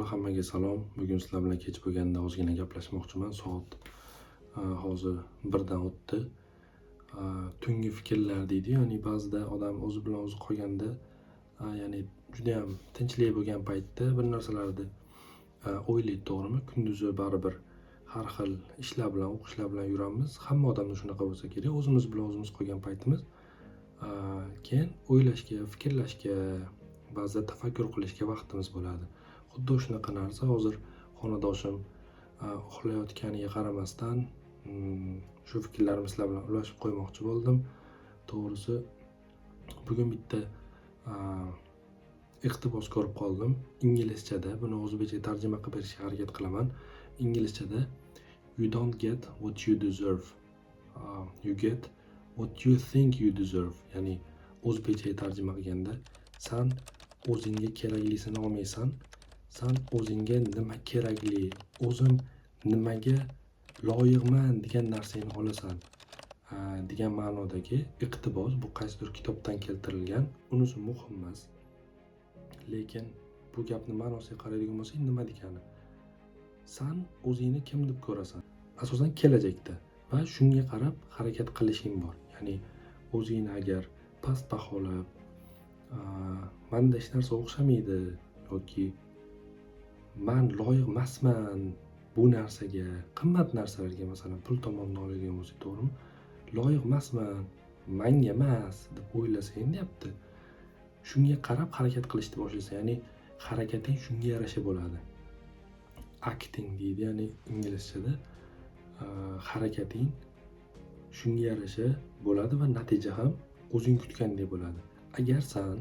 aholi, hammaga salom. Bugun sizlar bilan kech bo'lganda ozgina gaplashmoqchiman. Soat hozir 1 dan o'tdi. Tungi fikrlar deydi, ya'ni ba'zida odam o'zi bilan o'zi qolganda, ya'ni juda ham tinchlik bo'lgan paytda bir narsalarni o'ylaydi, to'g'rimi? Kunduzi baribir har xil ishlar bilan, o'qishlar bilan yuramiz. Hamma odamda shunaqa bo'lsa kerak. O'zimiz bilan o'zimiz qolgan paytimiz keyin o'ylashga, fikrlashga, ba'zida tafakkur qilishga vaqtimiz bo'ladi. Xuddi shunaqa narsa hozir xonadoshim uxlayotganiga qaramasdan shu fikrlarimni sizlar bilan ulashib qo'ymoqchi bo'ldim. To'g'risi bugun bitta iqtibos ko'rib qoldim. Inglizchada buni o'zbekcha tarjima qilib berishga harakat qilaman. Inglizchada you don't get what you deserve. You get what you think you deserve. Ya'ni o'zbekcha tarjima qilganda sen o'zingga keraklisini olmaysan. Sen o'zingga nima kerakli, o'zim nimaga loyiqman degan narsani olasan degan ma'nodagi iqtibos. Bu qaysidir kitobdan keltirilgan. Unisi muhim emas. Lekin bu gapni ma'nosiga qaraydigan bo'lsak, nima degani? Sen o'zingni kim deb ko'rasan? Asosan kelajakda va shunga qarab harakat qilishing bor. Ya'ni o'zingni agar past baholab, menda hech narsa o'xshamaydi yoki men loyiq emasman bu narsaga, qimmat narsalarga, masalan pul tomonidan oladigan bo'lsak, to'g'rimi? Loyiq emasman, menga emas deb o'ylasang deyapti. Shunga qarab harakat qilishni boshlaysan, ya'ni harakating shunga yarasha bo'ladi. Acting deydi, ya'ni inglizchada harakating shunga yarasha bo'ladi va natija ham o'zing kutgandek bo'ladi. Agar sen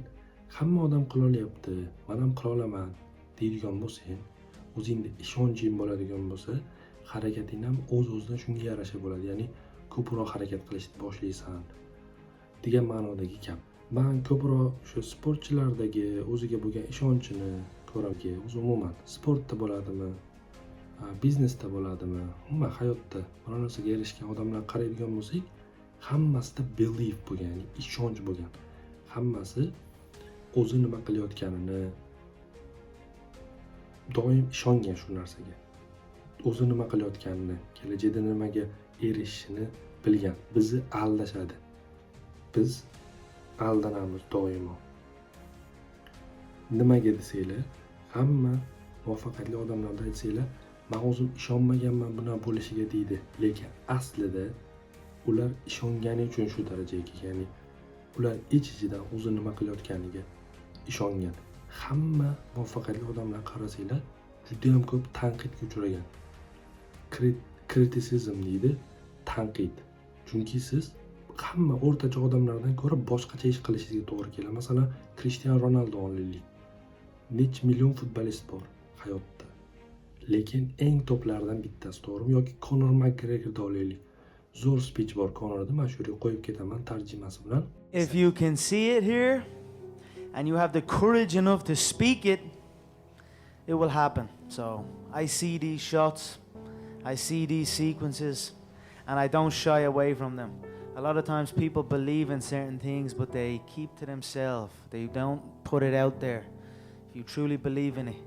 hamma odam qila olyapti, men ham qila olaman deydigan bo'lsang, o'zingda ishonching bo'ladigan bo'lsa, harakating ham o'z-o'zidan shunga yarasha bo'ladi. Ya'ni ko'proq harakat qilishni boshlaysan degan ma'nodagi gap. Men ko'proq shu sportchilardagi o'ziga bo'lgan ishonchini ko'ramki, o'zi umuman sportda bo'ladimi, biznesda bo'ladimi, umuman hayotda biror narsaga erishgan odamlar qaraydigan bo'lsak, hammasida belief bo'lgan, ya'ni ishonch bo'lgan. Hammasi o'zi nima qilayotganini doim ishongan shu narsaga. O'zi nima qilayotganini, kelajakda nimaga erishishini bilgan. Bizni aldashadi. Biz aldanamiz doimo. Nimaga desanglar, hamma muvaffaqiyatli odamlarda aytsanglar, men o'zim ishonmaganman buna bo'lishiga deydi. Lekin aslida ular ishongani uchun shu darajaga kelgan. Ya'ni ular ich-ichidan o'zi nima qilayotganiga ishongan. Hamma muvaffaqiyatli odamlar qarasanglar, juda ham ko'p tanqidga uchragan. Kritisizm deydi, tanqid. Chunki siz hamma o'rtacha odamlardan ko'ra boshqacha ish qilishingizga to'g'ri keladi. Masalan, Cristiano Ronaldo olaylik. Necha million futbolist bor hayotda. Lekin eng toplardan bittasi, to'g'rimi? Yoki Conor McGregorni olaylik. Zo'r speech bor Conorda, men shu yerga qo'yib ketaman tarjimasi bilan. If you can see it here and you have the courage enough to speak it, it will happen. So I see these shots, I see these sequences, and I don't shy away from them. A lot of times people believe in certain things, but they keep to themselves. They don't put it out there. If you truly believe in it,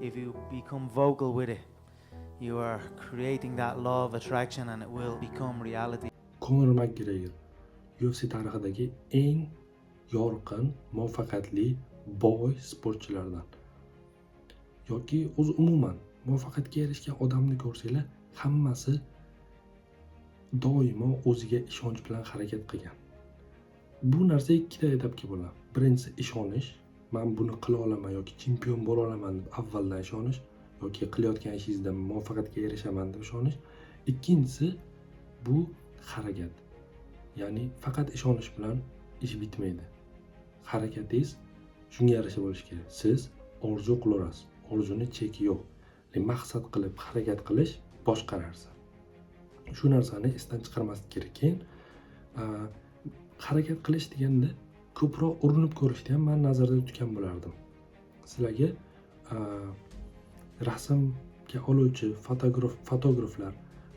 if you become vocal with it, you are creating that law of attraction and it will become reality. Conor McGregor UFC tarixidagi eng yorqin, muvaffaqiyatli, boy sportchilardan. Yoki o'zi umuman muvaffaqiyatga erishgan odamni ko'rsanglar, hammasi doimo o'ziga ishonch bilan harakat qilgan. Bu narsa ikkita etapga bo'ladi. Birinchisi ishonish, men buni qila olaman yoki chempion bo'la olaman deb avvaldan ishonish, yoki qilayotgan ishingizda muvaffaqiyatga erishaman deb ishonish. Ikkinchisi bu harakat. Ya'ni faqat ishonish bilan ish bitmaydi. Harakatingiz shunga yarasha bo'lishi kerak. Siz orzu qilaverasiz. Orzuni cheki yo'q. Maqsad qilib harakat qilish boshqa narsa. Shu narsani esdan chiqarmaslik kerak. Keyin harakat qilish deganda ko'proq urinib ko'rishni ham men nazarda tutgan bo'lardim. Sizlarga rasmga oluvchi fotograflar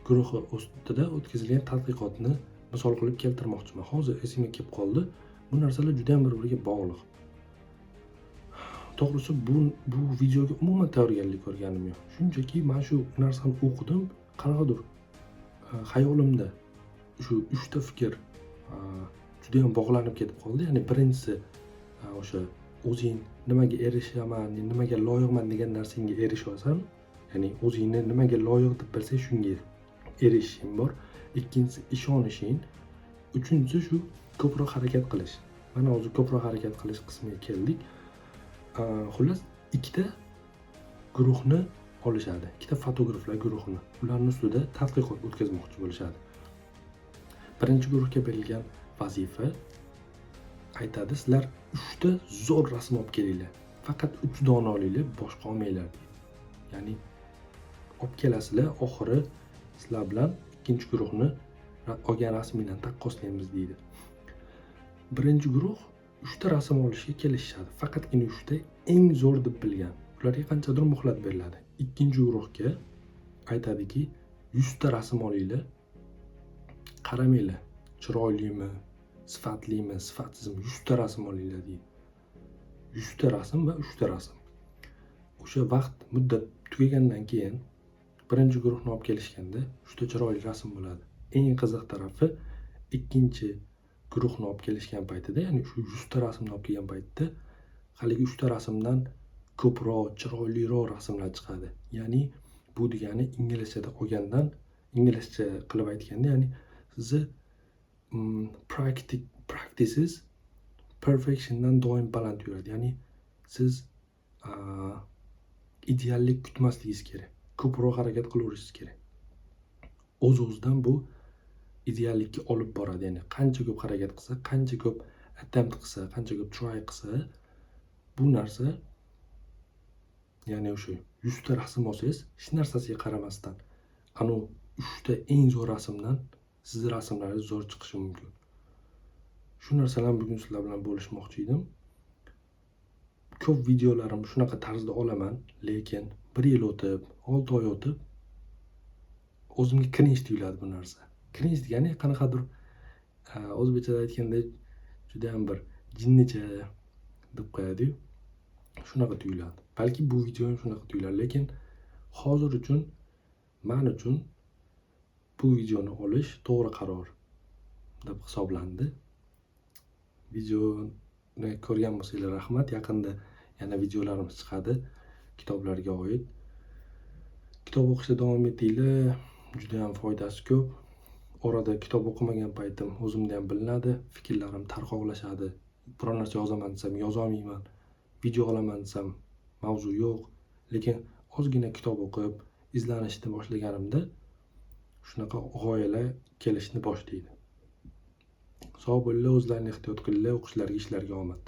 guruhi ustida o'tkazilgan tadqiqotni misol qilib keltirmoqchiman. Hozir esimga kelib qoldi. Bu narsalar juda ham bir-biriga bog'liq. to'g'risi bu videoga umuman tayyorgarlik ko'rganim yo'q. Shunchaki men shu narsani o'qidim, qanaqadir xayolimda shu 3 ta fikr juda ham bog'lanib ketib qoldi. Ya'ni birinchisi o'sha o'zing nimaga erishaman, nimaga loyiqman degan narsangga erishasan. Ya'ni o'zingni nimaga loyiq deb bilsang, shunga erishishing bor. Ikkinchisi ishonishing. Uchinchisi shu ko'proq harakat qilish. Mana hozir ko'proq harakat qilish qismiga keldik. Xullas, ikkita guruhni olishadi. Ikkita fotograflar guruhini. Ularning ustida tadqiqot o'tkazmoqchi bo'lishadi. Birinchi guruhga berilgan vazifa aytadi, sizlar 3 ta zo'r rasm olib kelinglar. Faqat 3 dona olinglar, boshqa olmanglar deydi. Ya'ni olib kelasizlar, oxiri sizlar bilan ikkinchi guruhni olgan rasmingdan taqqoslaymiz deydi. Birinchi guruh 3 ta rasm olishga kelishadi. Faqatgina 3 ta eng zo'r deb bilgan. Ularga qanchadir muhlat beriladi. Ikkinchi guruhga aytadiki, 100 ta rasm olinglar. Qaramanglar, chiroylimi, sifatlimi, sifatsizmi, 100 ta rasm olinglar deydi. 100 ta rasm va 3 ta rasm. O'sha vaqt muddat tugagandan keyin birinchi guruhni olib kelishganda 3 ta chiroyli rasm bo'ladi. Eng qiziq tarafi ikkinchi guruhni olib kelishgan paytida, ya'ni shu 100 ta rasmni olib kelgan paytda haligi 3 ta rasmdan ko'proq, chiroyliroq rasmlar chiqadi. Ya'ni bu degani inglizchada olgandan, inglizcha qilib aytganda, ya'ni sizni practices perfectiondan doim baland yuradi. Ya'ni siz ideallik kutmasligingiz kerak. Ko'proq harakat qilaverishingiz kerak. O'z-o'zidan bu ideallikka olib boradi. Ya'ni qancha ko'p harakat qilsa, qancha ko'p attempt qilsa, qancha ko'p try qilsa, bu narsa, ya'ni o'sha 100 ta rasm olsangiz, hech narsasiga qaramasdan, ana 3 ta eng zo'r rasmdan sizning rasmlaringiz zo'r chiqishi mumkin. Shu narsalarni bugun sizlar bilan bo'lishmoqchi edim. Ko'p videolarim shunaqa tarzda olaman, lekin 1 yil o'tib, 6 oy o'tib o'zimga cringe tuyuladi bu narsa. Cringe degani qanaqadir o'zbekchada aytganda juda ham bir jinnicha deb qo'yadi-yu. Shunaqa tuyuladi. Balki bu video ham shunaqa tuyular, lekin hozir uchun, men uchun bu videoni olish to'g'ri qaror deb hisoblandi. Videoni ko'rgan bo'lsanglar rahmat. Yaqinda yana videolarimiz chiqadi kitoblarga oid. Kitob o'qishda davom etinglar. Juda ham foydasi ko'p. Orada kitob o'qimagan paytim o'zimda ham bilinadi. Fikrlarim tarqoqlashadi. Biror narsa yozaman desam yozolmayman. Video olaman desam mavzu yo'q. Lekin ozgina kitob o'qib, izlanishni boshlaganimda shunaqa g'oyalar kelishni boshlaydi. Sog' bo'linglar, o'zlaringizni ehtiyot qilinglar, o'qishlariga, ishlarga omad.